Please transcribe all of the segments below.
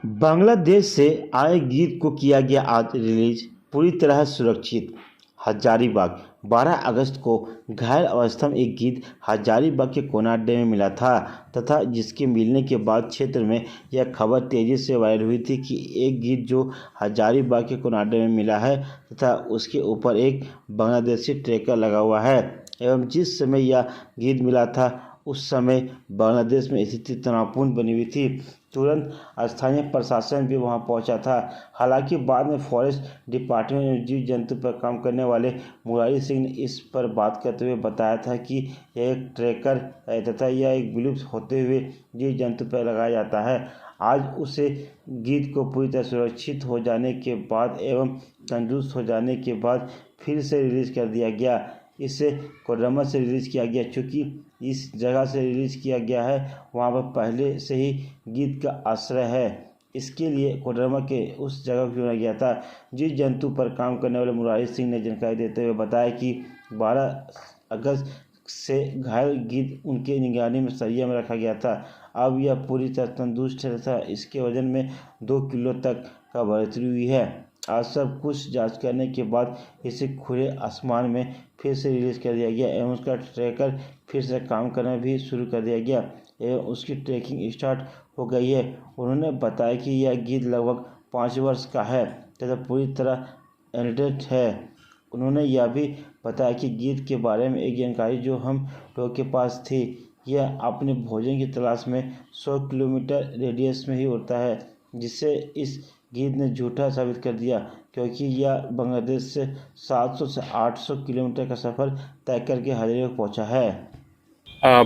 बांग्लादेश से आए गीत को किया गया आज रिलीज, पूरी तरह सुरक्षित। हजारीबाग 12 अगस्त को घायल अवस्था में एक गीत हजारीबाग के कोना अड्डे में मिला था तथा जिसके मिलने के बाद क्षेत्र में यह खबर तेजी से वायरल हुई थी कि एक गीत जो हजारीबाग के कोना अड्डे में मिला है तथा उसके ऊपर एक बांग्लादेशी ट्रैकर लगा हुआ है। एवं जिस समय यह गीत मिला था उस समय बांग्लादेश में स्थिति तनावपूर्ण बनी हुई थी। तुरंत स्थानीय प्रशासन भी वहां पहुंचा था। हालांकि बाद में फॉरेस्ट डिपार्टमेंट में जीव जंतु पर काम करने वाले मुरारी सिंह ने इस पर बात करते हुए बताया था कि यह एक ट्रैकर है तथा यह एक विलुप्त होते हुए जीव जंतु पर लगाया जाता है। आज उसे गीत को पूरी तरह सुरक्षित हो जाने के बाद एवं तंदुरुस्त हो जाने के बाद फिर से रिलीज कर दिया गया। इसे कोडरमा से रिलीज़ किया गया। चूँकि इस जगह से रिलीज़ किया गया है वहाँ पर पहले से ही गीत का आश्रय है, इसके लिए कोडरमा के उस जगह को चुना गया था। जीव जंतु पर काम करने वाले मुरारी सिंह ने जानकारी देते हुए बताया कि 12 अगस्त से घायल गीत उनके निगरानी में सरिया में रखा गया था। अब यह पूरी तरह तंदुरुस्त है तथा इसके वजन में 2 किलो तक का बढ़ोतरी हुई है। आज सब कुछ जांच करने के बाद इसे खुले आसमान में फिर से रिलीज कर दिया गया एवं उसका ट्रैकर फिर से काम करना भी शुरू कर दिया गया एवं उसकी ट्रैकिंग स्टार्ट हो गई है। उन्होंने बताया कि यह गीत लगभग 5 वर्ष का है तथा पूरी तरह एडिटेड है। उन्होंने यह भी बताया कि गीत के बारे में एक जानकारी जो हम लोगों के पास थी, यह अपने भोजन की तलाश में 100 किलोमीटर रेडियस में ही उड़ता है, जिससे इस गीत ने झूठा साबित कर दिया क्योंकि यह बांग्लादेश से 700 से 800 किलोमीटर का सफ़र तय करके हजारीबाग पहुंचा है।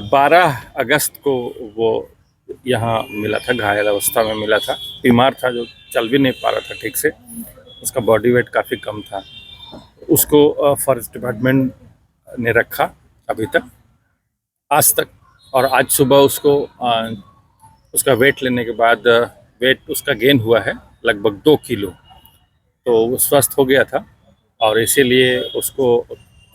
12 अगस्त को वो यहाँ मिला था, घायल अवस्था में मिला था, बीमार था, जो चल भी नहीं पा रहा था ठीक से, उसका बॉडी वेट काफ़ी कम था। उसको फॉरेस्ट डिपार्टमेंट ने रखा अभी तक, आज तक, और आज सुबह उसको उसका वेट लेने के बाद वेट उसका गेन हुआ है लगभग 2 किलो, तो वो स्वस्थ हो गया था और इसीलिए उसको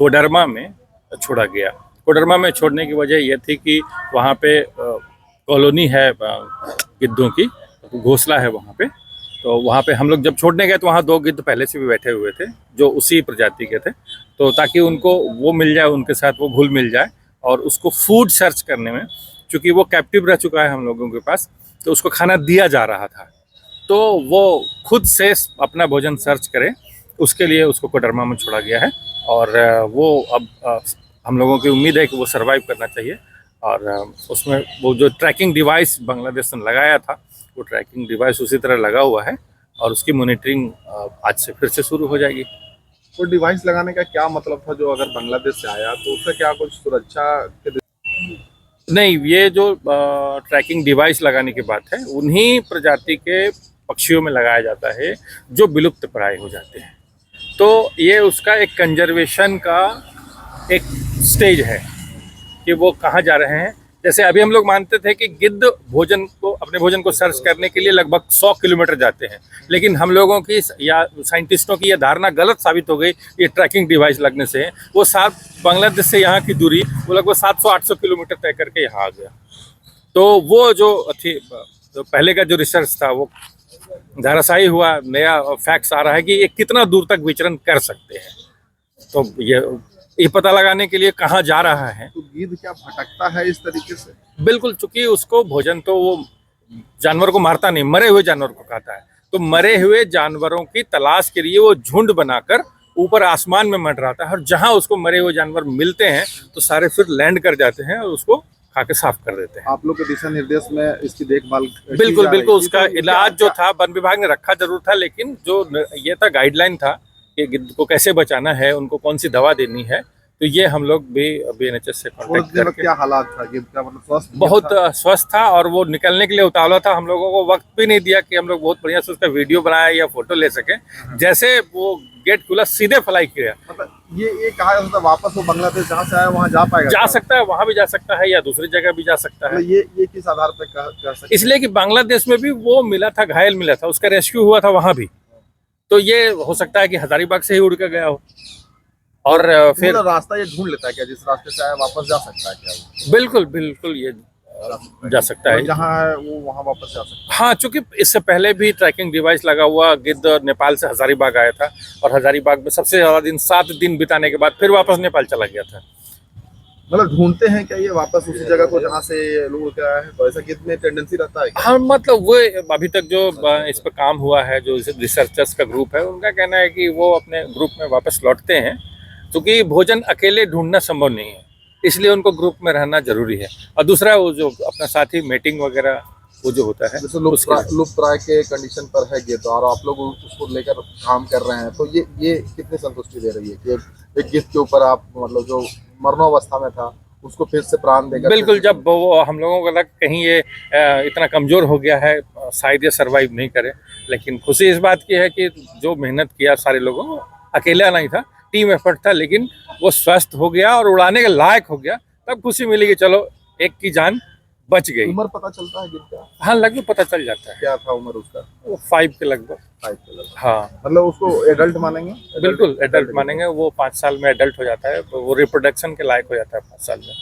कोडरमा में छोड़ा गया। कोडरमा में छोड़ने की वजह यह थी कि वहाँ पे कॉलोनी है गिद्धों की, घोंसला है वहाँ पे, तो वहाँ पे हम लोग जब छोड़ने गए तो वहाँ 2 गिद्ध पहले से भी बैठे हुए थे जो उसी प्रजाति के थे, तो ताकि उनको वो मिल जाए, उनके साथ वो घुल मिल जाए और उसको फूड सर्च करने में, चूँकि वो कैप्टिव रह चुका है हम लोगों के पास, तो उसको खाना दिया जा रहा था, तो वो खुद से अपना भोजन सर्च करे, उसके लिए उसको कोडरमा में छोड़ा गया है। और वो अब हम लोगों की उम्मीद है कि वो सरवाइव करना चाहिए। और उसमें वो जो ट्रैकिंग डिवाइस बांग्लादेश ने लगाया था, वो ट्रैकिंग डिवाइस उसी तरह लगा हुआ है और उसकी मॉनिटरिंग आज से फिर से शुरू हो जाएगी। वो डिवाइस लगाने का क्या मतलब था? जो अगर बांग्लादेश से आया तो उसका क्या कुछ सुरक्षा के? नहीं, ये जो ट्रैकिंग डिवाइस लगाने की बात है, उन्हीं प्रजाति के पक्षियों में लगाया जाता है जो विलुप्त प्राय हो जाते हैं, तो ये उसका एक कंजर्वेशन का एक स्टेज है कि वो कहाँ जा रहे हैं। जैसे अभी हम लोग मानते थे कि गिद्ध अपने भोजन को सर्च करने के लिए लगभग 100 किलोमीटर जाते हैं, लेकिन हम लोगों की या साइंटिस्टों की यह धारणा गलत साबित हो गई ये ट्रैकिंग डिवाइस लगने से। वो बांग्लादेश से यहाँ की दूरी वो लगभग 700-800 किलोमीटर तय करके यहाँ आ गया। तो वो जो थी, तो पहले का जो रिसर्च था वो धराशायी हुआ। नया फैक्ट्स आ रहा है कि ये कितना दूर तक विचरण कर सकते हैं, तो ये पता लगाने के लिए कहाँ जा रहा है। तो गिद्ध क्या भटकता है इस तरीके से? बिल्कुल, चूंकि उसको भोजन तो वो जानवर को मारता नहीं, मरे हुए जानवर को खाता है, तो मरे हुए जानवरों की तलाश के लिए वो झुंड बनाकर ऊपर आसमान में मंडराता है और जहाँ उसको मरे हुए जानवर मिलते हैं तो सारे फिर लैंड कर जाते हैं और उसको खा के साफ कर देते हैं। आप लोग के दिशा निर्देश में इसकी देखभाल बिल्कुल, उसका इलाज जो था वन विभाग ने रखा जरूर था, लेकिन जो ये था गाइडलाइन था कि गिद्ध को कैसे बचाना है, उनको कौन सी दवा देनी है, तो ये हम लोग भी BNHS से कॉन्टेक्ट करके। क्या हालात था गिद्ध का? मतलब स्वस्थ? बहुत स्वस्थ था और वो निकलने के लिए उतावला था। हम लोगों को वक्त भी नहीं दिया कि हम लोग बहुत बढ़िया से उसका वीडियो बनाया या फोटो ले सके। जैसे वो गेट खुला सीधे फ्लाई किया। मतलब ये कहा जाता है वापस वो बांग्लादेश जहाँ से आया वहाँ जा पाएगा? जा सकता है, वहाँ भी जा सकता है या दूसरी जगह भी जा सकता है। ये किस आधार पर कह सकते? इसलिए कि बांग्लादेश में भी वो मिला था, घायल मिला था, उसका रेस्क्यू हुआ था वहाँ भी, तो ये हो सकता है कि हजारीबाग से ही उड़ के गया हो और फिर रास्ता ये ढूंढ लेता है क्या? जिस रास्ते से आया वापस जा सकता है क्या? बिल्कुल, ये जा सकता है। जहाँ है वो वहाँ वापस जा सकता है। हाँ, चूंकि इससे पहले भी ट्रैकिंग डिवाइस लगा हुआ गिद्ध नेपाल से हजारीबाग आया था और हजारीबाग में सबसे ज्यादा दिन 7 दिन बिताने के बाद फिर वापस नेपाल चला गया था। मतलब ढूंढते हैं क्या ये वापस उसी जगह को जहाँ से लोग क्या है, तो ऐसा कितने टेंडेंसी रहता है क्या? हाँ, मतलब वो अभी तक जो इस पर काम हुआ है, जो रिसर्चर्स का ग्रुप है, उनका कहना है कि वो अपने ग्रुप में वापस लौटते हैं, क्योंकि भोजन अकेले ढूंढना संभव नहीं है, इसलिए उनको ग्रुप में रहना जरूरी है। और दूसरा वो जो अपना साथी मीटिंग वगैरह वो जो होता है, जैसे लुप्तप्राय के कंडीशन पर है गिद्ध और आप लोग उसको लेकर काम कर रहे हैं, तो ये कितनी संतुष्टि दे रही है कि एक गिद्ध के ऊपर आप मतलब जो मरणावस्था में था उसको फिर से प्राण देकर? बिल्कुल, जब वो हम लोगों को लगा कहीं ये इतना कमज़ोर हो गया है, शायद ये सर्वाइव नहीं करे, लेकिन खुशी इस बात की है कि जो मेहनत किया सारे लोगों, अकेला नहीं था, टीम एफर्ट था, लेकिन वो स्वस्थ हो गया और उड़ाने के लायक हो गया, तब खुशी मिली कि चलो एक की जान बच गई। उम्र पता चलता है गिद्ध का? हाँ, लगभग पता चल जाता है। क्या था उम्र उसका? वो 5 के लगभग। 5 के लगभग। हाँ, मतलब उसको एडल्ट मानेंगे? बिल्कुल एडल्ट मानेंगे। वो 5 साल में एडल्ट हो जाता है, वो रिप्रोडक्शन के लायक हो जाता है 5 साल में।